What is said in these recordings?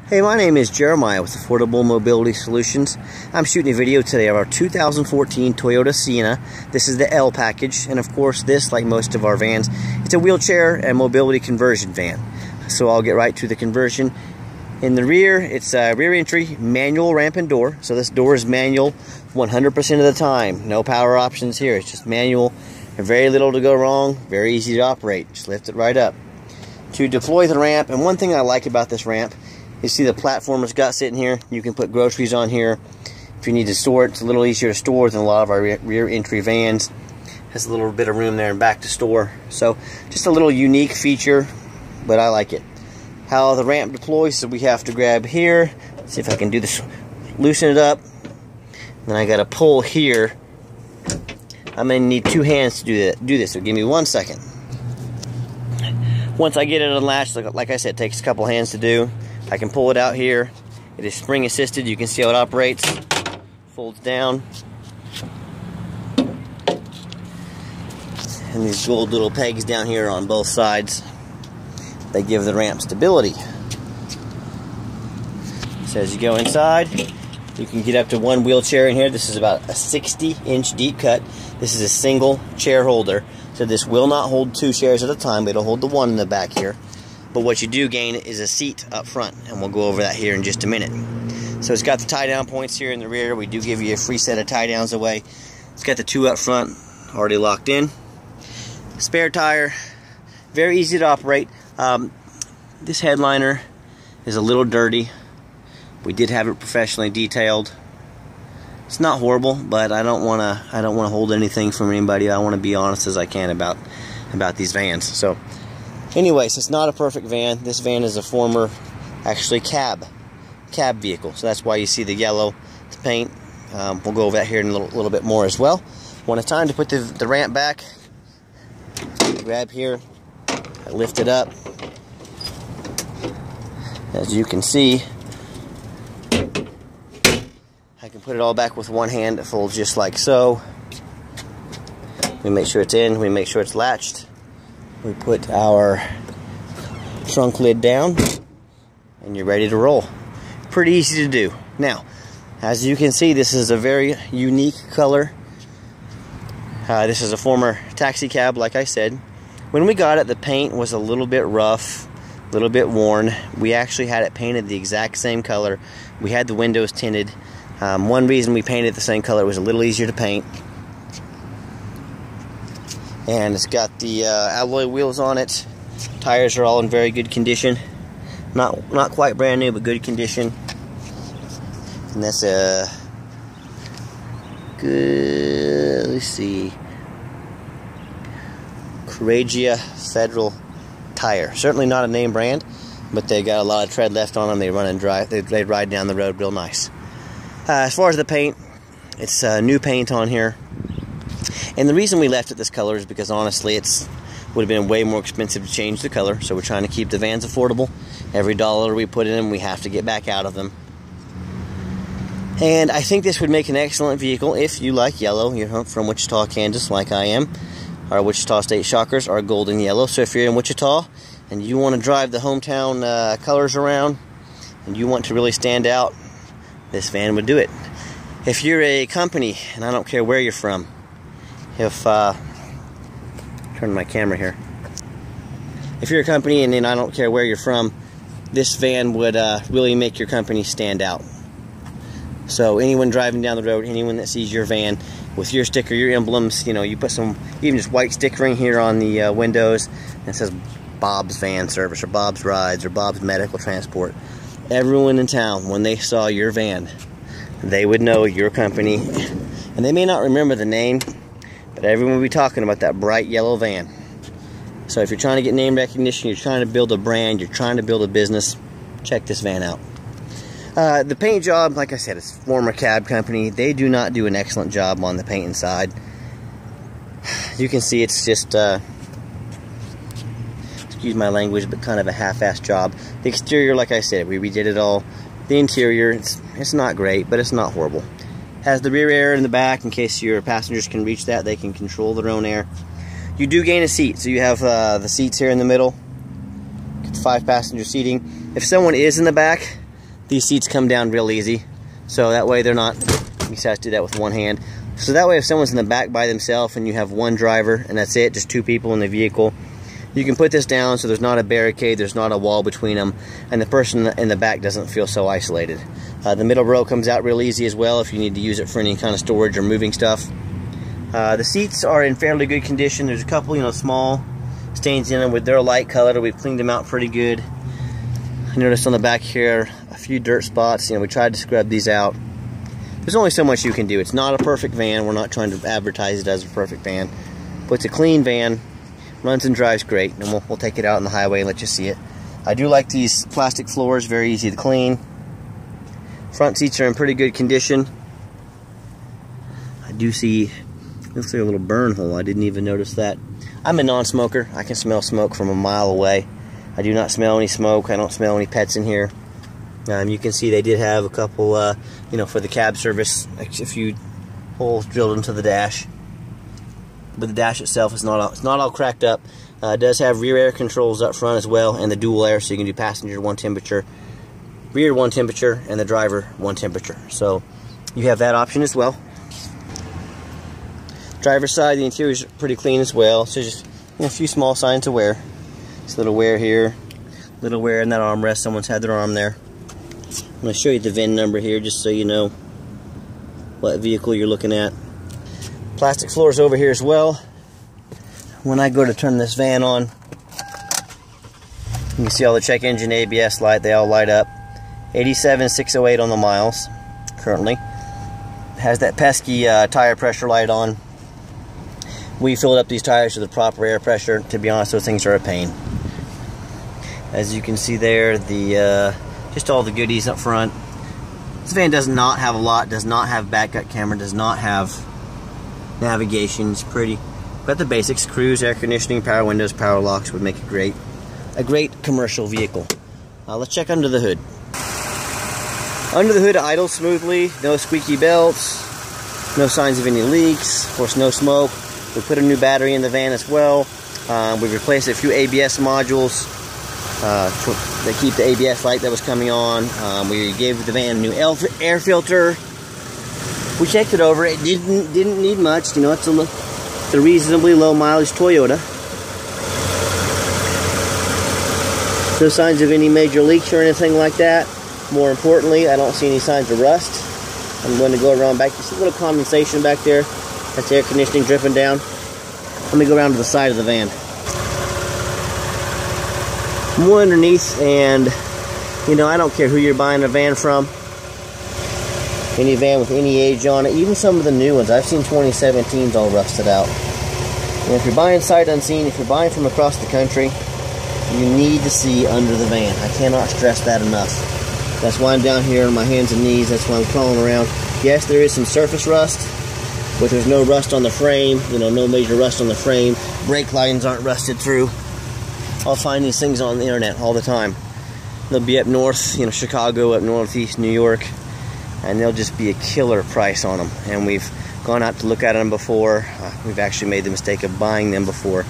Hey, my name is Jeremiah with Affordable Mobility Solutions. I'm shooting a video today of our 2014 Toyota Sienna. This is the L package, and of course this, like most of our vans, it's a wheelchair and mobility conversion van. So I'll get right to the conversion. In the rear, it's a rear entry, manual ramp and door. So this door is manual 100% of the time. No power options here, it's just manual. Very little to go wrong, very easy to operate. Just lift it right up. To deploy the ramp, and one thing I like about this ramp, you see the platform it's got sitting here. You can put groceries on here. If you need to store it, it's a little easier to store than a lot of our rear entry vans. Has a little bit of room there and back to store. So just a little unique feature, but I like it. How the ramp deploys, so we have to grab here. Let's see if I can do this. Loosen it up. Then I got to pull here. I'm going to need two hands to do this, so give me 1 second. Once I get it unlatched, like I said, it takes a couple hands to do. I can pull it out here. It is spring assisted. You can see how it operates. Folds down. And these gold little pegs down here on both sides, they give the ramp stability. So as you go inside, you can get up to one wheelchair in here. This is about a 60-inch deep cut. This is a single chair holder. So this will not hold two chairs at a time, but it'll hold the one in the back here. But what you do gain is a seat up front, and we'll go over that here in just a minute. So it's got the tie-down points here in the rear. We do give you a free set of tie-downs away. It's got the two up front already locked in. Spare tire, very easy to operate. This headliner is a little dirty. We did have it professionally detailed. It's not horrible, but I don't want to hold anything from anybody. I want to be honest as I can about these vans. So anyways, it's not a perfect van. This van is a former, actually, cab vehicle. So that's why you see the yellow paint. We'll go over that here in a little bit more as well. When it's time to put the ramp back, grab here, I lift it up. As you can see, I can put it all back with one hand. It folds just like so. We make sure it's in. We make sure it's latched. We put our trunk lid down, and you're ready to roll. Pretty easy to do. Now, as you can see, this is a very unique color. This is a former taxi cab, like I said. When we got it, the paint was a little bit rough, a little bit worn. We actually had it painted the exact same color. We had the windows tinted. One reason we painted the same color, it was a little easier to paint. And it's got the alloy wheels on it. Tires are all in very good condition. Not quite brand new, but good condition. And that's a good, let's see, Coragia Federal tire. Certainly not a name brand, but they got a lot of tread left on them. They run and drive. They ride down the road real nice. As far as the paint, it's new paint on here. And the reason we left it this color is because honestly it would have been way more expensive to change the color. So we're trying to keep the vans affordable. Every dollar we put in them, we have to get back out of them. And I think this would make an excellent vehicle if you like yellow. You're from Wichita, Kansas, like I am. Our Wichita State Shockers are golden yellow. So if you're in Wichita and you want to drive the hometown colors around and you want to really stand out, this van would do it. If you're a company, and I don't care where you're from, turn my camera here. If you're a company and then I don't care where you're from, this van would really make your company stand out. So anyone driving down the road, anyone that sees your van with your sticker, your emblems, you know, you put some, even just white stickering here on the windows, and it says Bob's Van Service, or Bob's Rides, or Bob's Medical Transport. Everyone in town, when they saw your van, they would know your company. And they may not remember the name, but everyone will be talking about that bright yellow van. So if you're trying to get name recognition, you're trying to build a brand, you're trying to build a business, check this van out. The paint job, like I said, it's a former cab company. They do not do an excellent job on the paint inside. You can see it's just, excuse my language, but kind of a half-assed job. The exterior, like I said, we redid it all. The interior, it's not great, but it's not horrible. Has the rear air in the back in case your passengers can reach that. They can control their own air. You do gain a seat, so you have the seats here in the middle. 5-passenger seating. If someone is in the back, these seats come down real easy. So that way they're not, you just have to do that with one hand. So that way if someone's in the back by themselves and you have one driver and that's it, just two people in the vehicle, you can put this down so there's not a barricade, there's not a wall between them, and the person in the back doesn't feel so isolated. The middle row comes out real easy as well if you need to use it for any kind of storage or moving stuff. The seats are in fairly good condition. There's a couple, you know, small stains in them, with they're light colored. We've cleaned them out pretty good. I noticed on the back here a few dirt spots. You know, we tried to scrub these out. There's only so much you can do. It's not a perfect van. We're not trying to advertise it as a perfect van, but it's a clean van. Runs and drives great, and we'll take it out on the highway and let you see it. I do like these plastic floors, very easy to clean. Front seats are in pretty good condition. I do see, looks like a little burn hole. I didn't even notice that. I'm a non-smoker. I can smell smoke from a mile away. I do not smell any smoke. I don't smell any pets in here. You can see they did have a couple, you know, for the cab service, a few holes drilled into the dash. But the dash itself is not all cracked up. It does have rear air controls up front as well, and the dual air, so you can do passenger one temperature, rear one temperature, and the driver one temperature. So you have that option as well. Driver's side, the interior is pretty clean as well. So just, you know, a few small signs of wear. Just a little wear here, little wear in that armrest. Someone's had their arm there. I'm going to show you the VIN number here just so you know what vehicle you're looking at. Plastic floors over here as well. When I go to turn this van on, you can see all the check engine, ABS light, they all light up. 87,608 on the miles currently. It has that pesky tire pressure light on. We filled up these tires with the proper air pressure. To be honest, those things are a pain. As you can see there, the just all the goodies up front. This van does not have a lot, does not have back gut camera, does not have navigation. It's pretty, but the basics: cruise, air conditioning, power windows, power locks would make it a great commercial vehicle. Let's check under the hood. Under the hood, it idles smoothly, no squeaky belts, no signs of any leaks, of course no smoke. We put a new battery in the van as well. We've replaced a few ABS modules that keep the ABS light that was coming on. We gave the van a new air filter. We checked it over. It didn't need much. You know, it's a reasonably low mileage Toyota. No signs of any major leaks or anything like that. More importantly, I don't see any signs of rust. I'm going to go around back. You see a little condensation back there. That's air conditioning dripping down. Let me go around to the side of the van. More underneath, and you know, I don't care who you're buying a van from. Any van with any age on it, even some of the new ones. I've seen 2017s all rusted out. And if you're buying sight unseen, if you're buying from across the country, you need to see under the van. I cannot stress that enough. That's why I'm down here on my hands and knees. That's why I'm crawling around. Yes, there is some surface rust, but there's no rust on the frame. You know, no major rust on the frame. Brake lines aren't rusted through. I'll find these things on the internet all the time. They'll be up north, you know, Chicago, up northeast New York, and they'll just be a killer price on them. And we've gone out to look at them before. We've actually made the mistake of buying them before.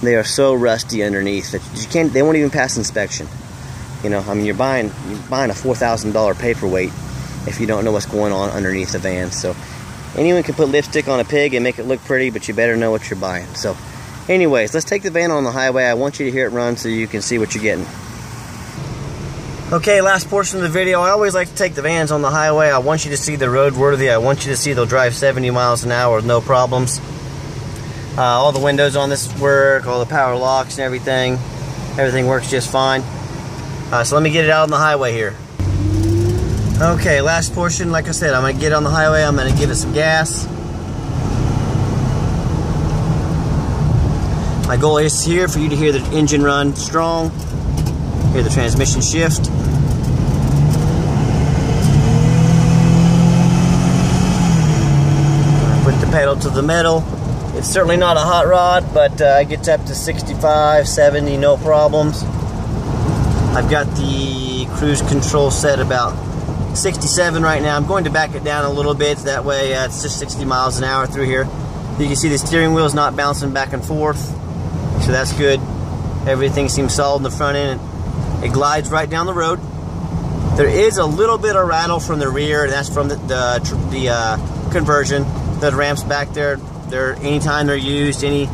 They are so rusty underneath that you can't. They won't even pass inspection. You know, I mean, you're buying a $4,000 paperweight if you don't know what's going on underneath the van. So anyone can put lipstick on a pig and make it look pretty, but you better know what you're buying. So anyways, let's take the van on the highway. I want you to hear it run so you can see what you're getting. Okay, last portion of the video. I always like to take the vans on the highway. I want you to see they're roadworthy. I want you to see they'll drive 70 miles an hour with no problems. All the windows on this work, all the power locks and everything. Everything works just fine. So let me get it out on the highway here. Okay, last portion. Like I said, I'm going to get on the highway. I'm going to give it some gas. My goal is here for you to hear the engine run strong. Hear the transmission shift. Put the pedal to the metal. It's certainly not a hot rod, but it gets up to 65, 70, no problems. I've got the cruise control set about 67 right now. I'm going to back it down a little bit, that way it's just 60 miles an hour through here. You can see the steering wheel is not bouncing back and forth, so that's good. Everything seems solid in the front end. It glides right down the road. There is a little bit of rattle from the rear, and that's from the conversion. The ramps back there, anytime they're used, any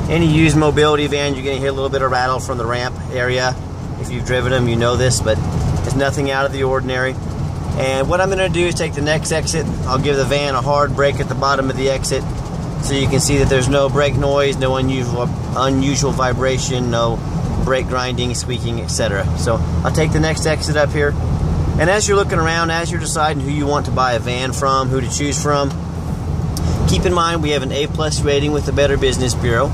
used mobility van, you're going to hear a little bit of rattle from the ramp area. If you've driven them, you know this, but it's nothing out of the ordinary. And what I'm going to do is take the next exit. I'll give the van a hard brake at the bottom of the exit, so you can see that there's no brake noise, no unusual vibration, no brake grinding, squeaking, etc. So I'll take the next exit up here. And as you're looking around, as you're deciding who you want to buy a van from, who to choose from, keep in mind we have an A+ rating with the Better Business Bureau.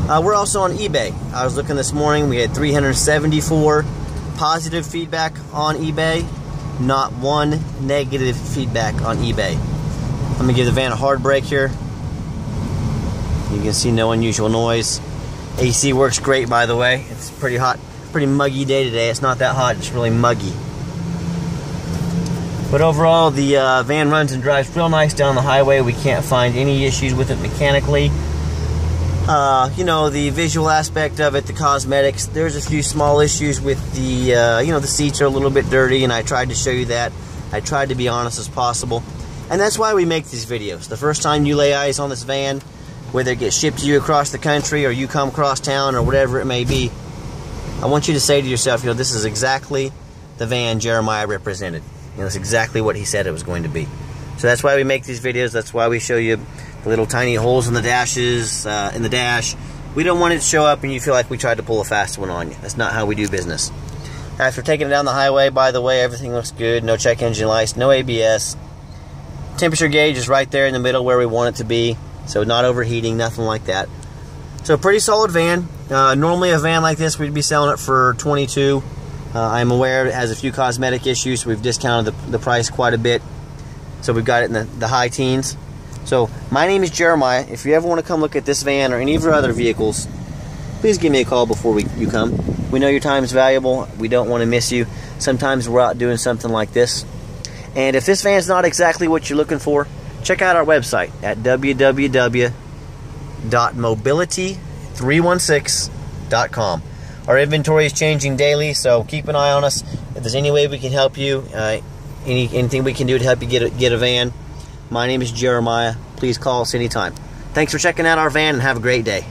We're also on eBay. I was looking this morning, we had 374 positive feedback on eBay, not one negative feedback on eBay. I'm going to give the van a hard brake here. You can see no unusual noise. AC works great, by the way. It's pretty hot, pretty muggy day today. It's not that hot, it's really muggy. But overall, the van runs and drives real nice down the highway. We can't find any issues with it mechanically. You know, the visual aspect of it, the cosmetics, there's a few small issues with the, you know, the seats are a little bit dirty, and I tried to show you that. I tried to be honest as possible. And that's why we make these videos. The first time you lay eyes on this van, whether it gets shipped to you across the country or you come across town or whatever it may be, I want you to say to yourself, you know, this is exactly the van Jeremiah represented. You know, it's exactly what he said it was going to be. So that's why we make these videos. That's why we show you the little tiny holes in the dashes, in the dash. We don't want it to show up and you feel like we tried to pull a fast one on you. That's not how we do business. After taking it down the highway, by the way, everything looks good. No check engine lights, no ABS. Temperature gauge is right there in the middle where we want it to be. So not overheating, nothing like that. So pretty solid van. Normally a van like this, we'd be selling it for $22. I'm aware it has a few cosmetic issues, so we've discounted the price quite a bit. So we've got it in the high teens. So my name is Jeremiah. If you ever want to come look at this van or any of our other vehicles, please give me a call before you come. We know your time is valuable. We don't want to miss you. Sometimes we're out doing something like this. And if this van's not exactly what you're looking for, check out our website at www.mobility316.com. Our inventory is changing daily, so keep an eye on us. If there's any way we can help you, anything we can do to help you get a van, my name is Jeremiah. Please call us anytime. Thanks for checking out our van and have a great day.